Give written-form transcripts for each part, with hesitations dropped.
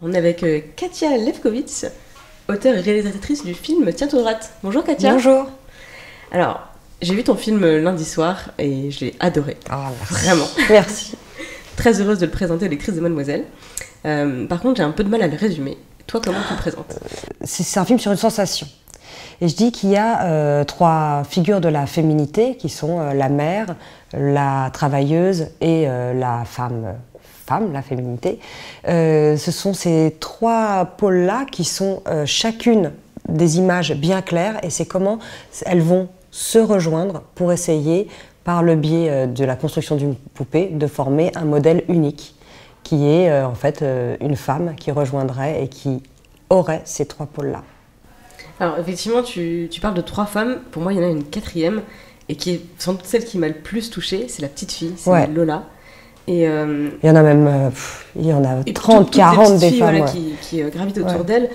On est avec Katia Lefkowitz, auteure et réalisatrice du film Tiens-toi droite. Bonjour Katia. Bonjour. Alors, j'ai vu ton film lundi soir et je l'ai adoré. Oh, merci. Vraiment. Merci. Très heureuse de le présenter aux lectrices de Mademoiselle. Par contre, j'ai un peu de mal à le résumer. Toi, comment tu le présentes? C'est un film sur une sensation. Et je dis qu'il y a trois figures de la féminité qui sont la mère, la travailleuse et la femme, la féminité. Ce sont ces trois pôles-là qui sont chacune des images bien claires et c'est comment elles vont se rejoindre pour essayer, par le biais de la construction d'une poupée, de former un modèle unique qui est en fait une femme qui rejoindrait et qui aurait ces trois pôles-là. Alors effectivement, tu parles de trois femmes. Pour moi, il y en a une quatrième et qui est sans doute celle qui m'a le plus touchée. C'est la petite fille, c'est Lola. Et, il y en a même il y en a 30, 40 des femmes voilà, qui gravitent autour d'elle.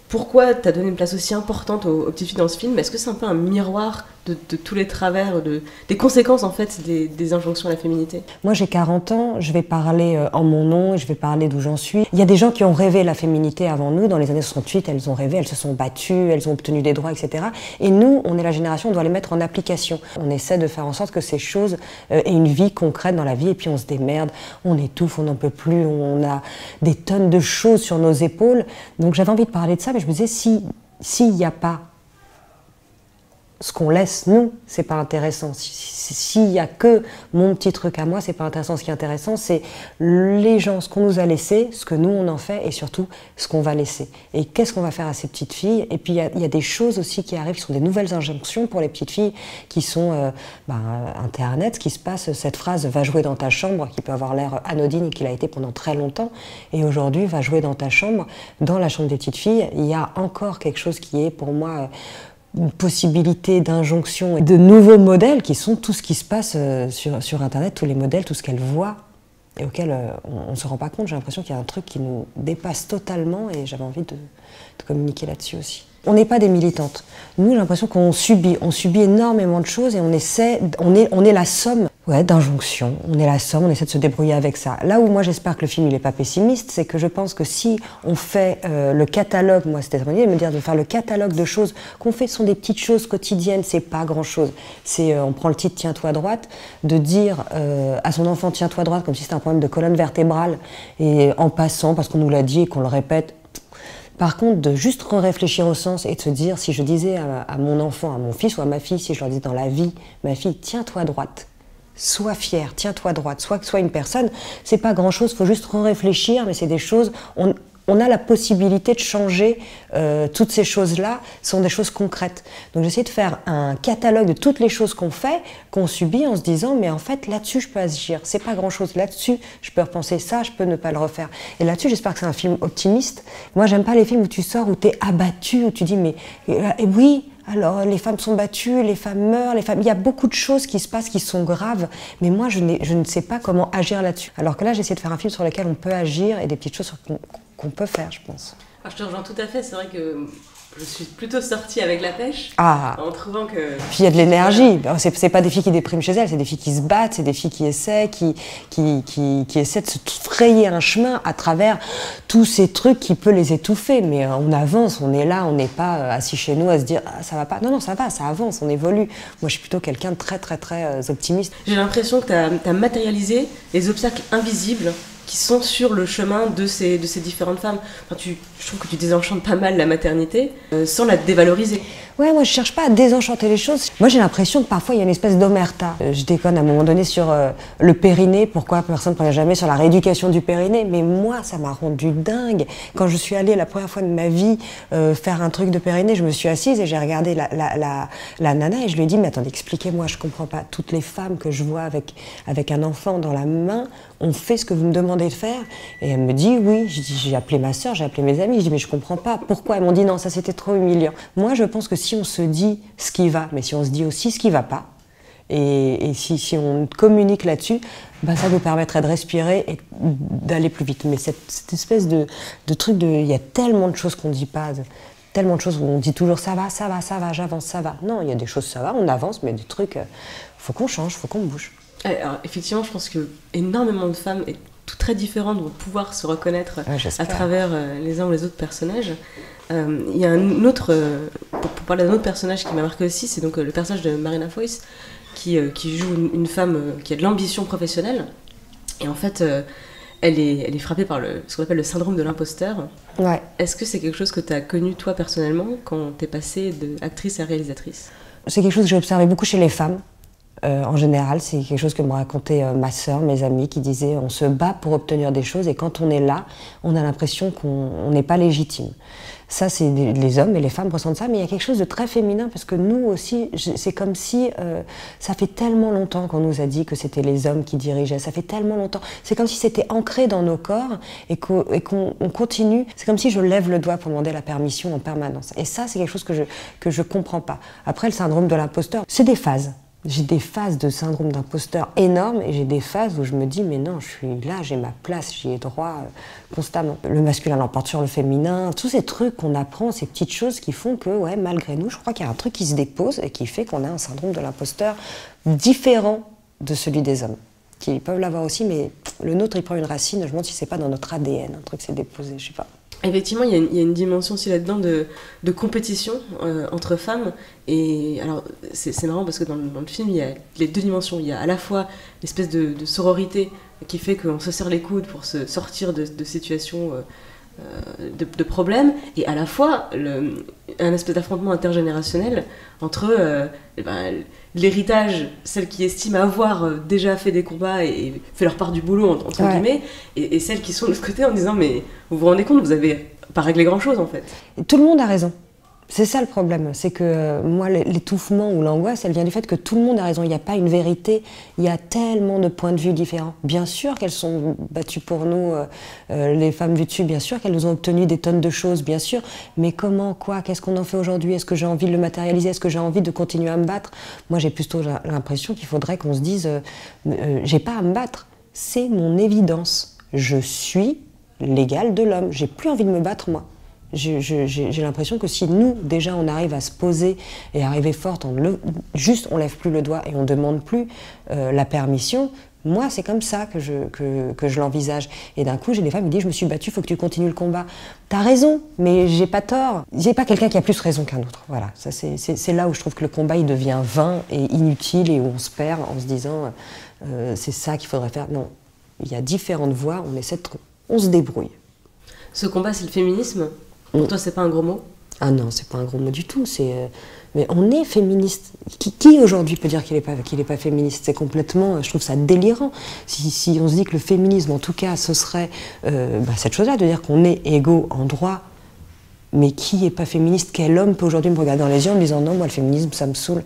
Pourquoi tu as donné une place aussi importante aux petites filles dans ce film? Est-ce que c'est un peu un miroir de tous les travers, des conséquences en fait des injonctions à la féminité? Moi j'ai 40 ans, je vais parler en mon nom et je vais parler d'où j'en suis. Il y a des gens qui ont rêvé la féminité avant nous, dans les années 68, elles ont rêvé, elles se sont battues, elles ont obtenu des droits, etc. Et nous, on est la génération, on doit les mettre en application. On essaie de faire en sorte que ces choses aient une vie concrète dans la vie et puis on se démerde, on étouffe, on n'en peut plus, on a des tonnes de choses sur nos épaules. Donc j'avais envie de parler de ça, mais je me disais, s'il n'y a pas ce qu'on laisse, nous, c'est pas intéressant. S'il n'y a que mon petit truc à moi, c'est pas intéressant. Ce qui est intéressant, c'est les gens, ce qu'on nous a laissé, ce que nous, on en fait, et surtout, ce qu'on va laisser. Et qu'est-ce qu'on va faire à ces petites filles? Et puis, il y a des choses aussi qui arrivent, qui sont des nouvelles injonctions pour les petites filles, qui sont Internet, ce qui se passe, cette phrase « va jouer dans ta chambre », qui peut avoir l'air anodine et qui l'a été pendant très longtemps. Et aujourd'hui, « va jouer dans ta chambre », dans la chambre des petites filles, il y a encore quelque chose qui est, pour moi, une possibilité d'injonction et de nouveaux modèles qui sont tout ce qui se passe sur Internet, tous les modèles, tout ce qu'elles voient et auxquels on ne se rend pas compte. J'ai l'impression qu'il y a un truc qui nous dépasse totalement et j'avais envie de communiquer là-dessus aussi. On n'est pas des militantes. Nous, j'ai l'impression qu'on subit énormément de choses et on est la somme d'injonctions, on est la somme, on essaie de se débrouiller avec ça. Là où moi j'espère que le film il n'est pas pessimiste, c'est que je pense que si on fait le catalogue, moi c'était mon idée de me dire de faire le catalogue de choses qu'on fait, ce sont des petites choses quotidiennes, c'est pas grand chose. C'est, on prend le titre Tiens-toi droite, de dire à son enfant Tiens-toi droite comme si c'était un problème de colonne vertébrale et en passant, parce qu'on nous l'a dit et qu'on le répète. Par contre, de juste réfléchir au sens et de se dire, si je disais à mon enfant, à mon fils ou à ma fille, si je leur disais dans la vie, ma fille, tiens-toi droite, sois fière, tiens-toi droite, sois une personne, c'est pas grand-chose, il faut juste réfléchir, mais c'est des choses, on a la possibilité de changer toutes ces choses-là, sont des choses concrètes. Donc j'essaie de faire un catalogue de toutes les choses qu'on fait, qu'on subit, en se disant, mais en fait, là-dessus, je peux agir. C'est pas grand-chose. Là-dessus, je peux repenser ça, je peux ne pas le refaire. Et là-dessus, j'espère que c'est un film optimiste. Moi, j'aime pas les films où tu sors, où tu es abattu, où tu dis, mais oui, alors les femmes sont battues, les femmes meurent, il y a beaucoup de choses qui se passent qui sont graves, mais moi, je ne sais pas comment agir là-dessus. Alors que là, j'essaie de faire un film sur lequel on peut agir et des petites choses qu'on peut faire, je pense. Alors, je te rejoins tout à fait, c'est vrai que je suis plutôt sortie avec la pêche, en trouvant que... Puis il y a de l'énergie, c'est pas des filles qui dépriment chez elles, c'est des filles qui se battent, c'est des filles qui essaient, qui essaient de se frayer un chemin à travers tous ces trucs qui peuvent les étouffer, mais on avance, on est là, on n'est pas assis chez nous à se dire ah, ça va pas, non, ça va, ça avance, on évolue. Moi je suis plutôt quelqu'un de très très très optimiste. J'ai l'impression que tu as matérialisé les obstacles invisibles qui sont sur le chemin de ces différentes femmes. Enfin, je trouve que tu désenchantes pas mal la maternité sans la dévaloriser. Ouais, moi je cherche pas à désenchanter les choses. Moi j'ai l'impression que parfois il y a une espèce d'omerta. Je déconne à un moment donné sur le périnée, pourquoi personne ne parlait jamais sur la rééducation du périnée, mais moi ça m'a rendu dingue. Quand je suis allée la première fois de ma vie faire un truc de périnée, je me suis assise et j'ai regardé la nana et je lui ai dit mais attendez, expliquez-moi, je comprends pas. Toutes les femmes que je vois avec un enfant dans la main ont fait ce que vous me demandez de faire. Et elle me dit oui, j'ai appelé ma soeur, j'ai appelé mes amis, je dis mais je comprends pas, pourquoi? Elles m'ont dit non, ça c'était trop humiliant. Moi je pense que si on se dit ce qui va, mais si on se dit aussi ce qui va pas, et si on communique là-dessus, ça nous permettrait de respirer et d'aller plus vite. Mais cette espèce de truc il y a tellement de choses qu'on ne dit pas, tellement de choses où on dit toujours ça va, j'avance, ça va. Non, il y a des choses ça va, on avance, mais des trucs, faut qu'on change, faut qu'on bouge. Alors, effectivement, je pense que énormément de femmes tout très différentes, vont pouvoir se reconnaître à travers les uns ou les autres personnages. Il y a un autre, pour parler d'un autre personnage qui m'a marqué aussi, c'est donc le personnage de Marina Foïs, qui joue une femme qui a de l'ambition professionnelle. Et en fait, elle est frappée par ce qu'on appelle le syndrome de l'imposteur. Ouais. Est-ce que c'est quelque chose que tu as connu toi personnellement quand tu es passée d'actrice à réalisatrice? C'est quelque chose que j'ai observé beaucoup chez les femmes. En général, c'est quelque chose que me racontait ma sœur, mes amis, qui disaient on se bat pour obtenir des choses et quand on est là, on a l'impression qu'on n'est pas légitime. Ça, c'est les hommes et les femmes ressentent ça, mais il y a quelque chose de très féminin parce que nous aussi, c'est comme si ça fait tellement longtemps qu'on nous a dit que c'était les hommes qui dirigeaient, ça fait tellement longtemps. C'est comme si c'était ancré dans nos corps et qu'on continue. C'est comme si je lève le doigt pour demander la permission en permanence. Et ça, c'est quelque chose que je comprends pas. Après, le syndrome de l'imposteur, c'est des phases. J'ai des phases de syndrome d'imposteur énormes et j'ai des phases où je me dis mais non, je suis là, j'ai ma place, j'y ai droit constamment. Le masculin l'emporte sur le féminin, tous ces trucs qu'on apprend, ces petites choses qui font que ouais, malgré nous, je crois qu'il y a un truc qui se dépose et qui fait qu'on a un syndrome de l'imposteur différent de celui des hommes. Qui peuvent l'avoir aussi, mais le nôtre il prend une racine, je me demande si c'est pas dans notre ADN, un truc s'est déposé, je sais pas. Effectivement, il y a une dimension aussi là-dedans de compétition entre femmes. Et alors, c'est marrant parce que dans le film, il y a les deux dimensions. Il y a à la fois l'espèce de sororité qui fait qu'on se serre les coudes pour se sortir de situations de problèmes, et à la fois un espèce d'affrontement intergénérationnel entre l'héritage, celles qui estiment avoir déjà fait des combats et fait leur part du boulot, entre guillemets, et celles qui sont de l'autre côté en disant mais vous vous rendez compte, vous avez pas réglé grand chose en fait. Et tout le monde a raison. C'est ça le problème, c'est que moi l'étouffement ou l'angoisse, elle vient du fait que tout le monde a raison, il n'y a pas une vérité, il y a tellement de points de vue différents. Bien sûr qu'elles sont battues pour nous, les femmes du dessus, bien sûr qu'elles nous ont obtenu des tonnes de choses, bien sûr, mais comment, quoi, qu'est-ce qu'on en fait aujourd'hui? Est-ce que j'ai envie de le matérialiser? Est-ce que j'ai envie de continuer à me battre? Moi j'ai plutôt l'impression qu'il faudrait qu'on se dise, j'ai pas à me battre, c'est mon évidence, je suis l'égale de l'homme, j'ai plus envie de me battre moi. J'ai l'impression que si nous, déjà, on arrive à se poser et arriver forte, on lève plus le doigt et on demande plus la permission, moi, c'est comme ça que je l'envisage. Et d'un coup, j'ai des femmes qui me disent « Je me suis battue, il faut que tu continues le combat. » T'as raison, mais j'ai pas tort. J'ai pas quelqu'un qui a plus raison qu'un autre. Voilà, ça, c'est là où je trouve que le combat, il devient vain et inutile et où on se perd en se disant c'est ça qu'il faudrait faire. Non, il y a différentes voies, on se débrouille. Ce combat, c'est le féminisme. Pour toi, c'est pas un gros mot? Ah non, c'est pas un gros mot du tout. Mais on est féministe. Qui aujourd'hui peut dire qu'il est pas féministe? C'est complètement, je trouve ça délirant. Si on se dit que le féminisme, en tout cas, ce serait cette chose-là, de dire qu'on est égaux en droit, mais qui est pas féministe? Quel homme peut aujourd'hui me regarder dans les yeux en me disant non, moi le féminisme, ça me saoule?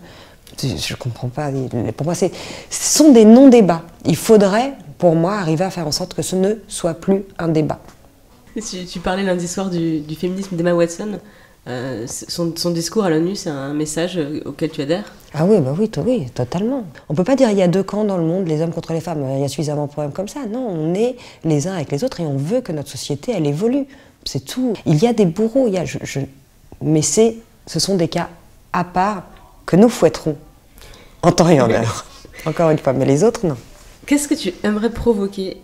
Je comprends pas. Pour moi, ce sont des non-débats. Il faudrait, pour moi, arriver à faire en sorte que ce ne soit plus un débat. Tu parlais lundi soir du féminisme d'Emma Watson. Son discours à l'ONU, c'est un message auquel tu adhères? Ah oui, oui, totalement. On ne peut pas dire il y a deux camps dans le monde, les hommes contre les femmes. Il y a suffisamment de problèmes comme ça. Non, on est les uns avec les autres et on veut que notre société, elle évolue. C'est tout. Il y a des bourreaux, mais ce sont des cas à part que nous fouetterons en temps et en heure. Encore une fois, mais les autres, non. Qu'est-ce que tu aimerais provoquer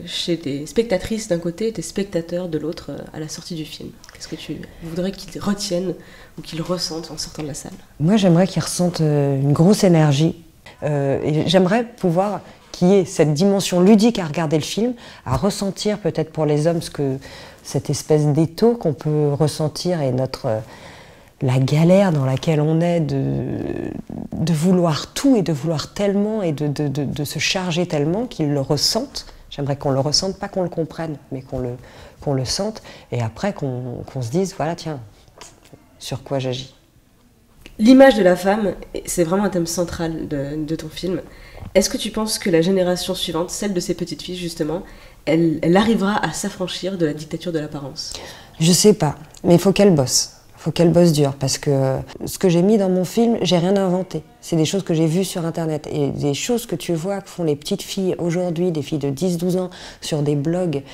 chez tes spectatrices d'un côté et tes spectateurs de l'autre à la sortie du film? Qu'est-ce que tu voudrais qu'ils retiennent ou qu'ils ressentent en sortant de la salle? Moi, j'aimerais qu'ils ressentent une grosse énergie. Et j'aimerais pouvoir qu'il y ait cette dimension ludique à regarder le film, à ressentir peut-être pour les hommes cette espèce d'étau qu'on peut ressentir et la galère dans laquelle on est de vouloir tout et de vouloir tellement et de se charger tellement qu'ils le ressentent. J'aimerais qu'on le ressente, pas qu'on le comprenne, mais qu'on le sente. Et après qu'on se dise, voilà, tiens, sur quoi j'agis. L'image de la femme, c'est vraiment un thème central de ton film. Est-ce que tu penses que la génération suivante, celle de ces petites filles justement, elle arrivera à s'affranchir de la dictature de l'apparence? Je sais pas, mais il faut qu'elle bosse. Il faut qu'elle bosse dur, parce que ce que j'ai mis dans mon film, j'ai rien inventé. C'est des choses que j'ai vues sur Internet et des choses que tu vois que font les petites filles aujourd'hui, des filles de 10-12 ans, sur des blogs,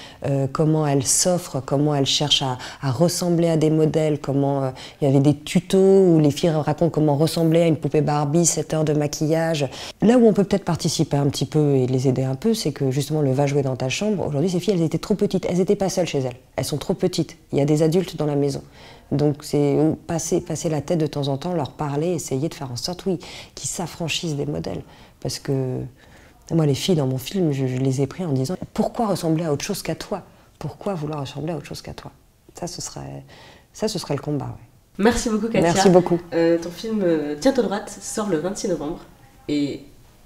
comment elles s'offrent, comment elles cherchent à ressembler à des modèles, comment il y avait des tutos où les filles racontent comment ressembler à une poupée Barbie, 7 heures de maquillage. Là où on peut peut-être participer un petit peu et les aider un peu, c'est que justement le va jouer dans ta chambre, aujourd'hui ces filles elles étaient trop petites, elles n'étaient pas seules chez elles, elles sont trop petites, il y a des adultes dans la maison. Donc c'est passer la tête de temps en temps, leur parler, essayer de faire en sorte, oui, qu'ils s'affranchissent des modèles. Parce que moi, les filles dans mon film, je les ai pris en disant « Pourquoi ressembler à autre chose qu'à toi? Pourquoi vouloir ressembler à autre chose qu'à toi ?» Ça, ce serait le combat. Ouais. Merci beaucoup, Katia. Merci beaucoup. Ton film Tiens-toi droite sort le 26 novembre. Et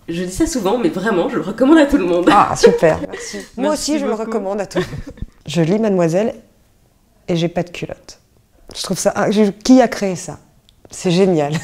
je dis ça souvent, mais vraiment, je le recommande à tout le monde. Ah, super. Merci. Moi Merci aussi, je beaucoup. le recommande à tout le monde. Je lis Mademoiselle et j'ai pas de culotte. Je trouve ça... Qui a créé ça? C'est génial.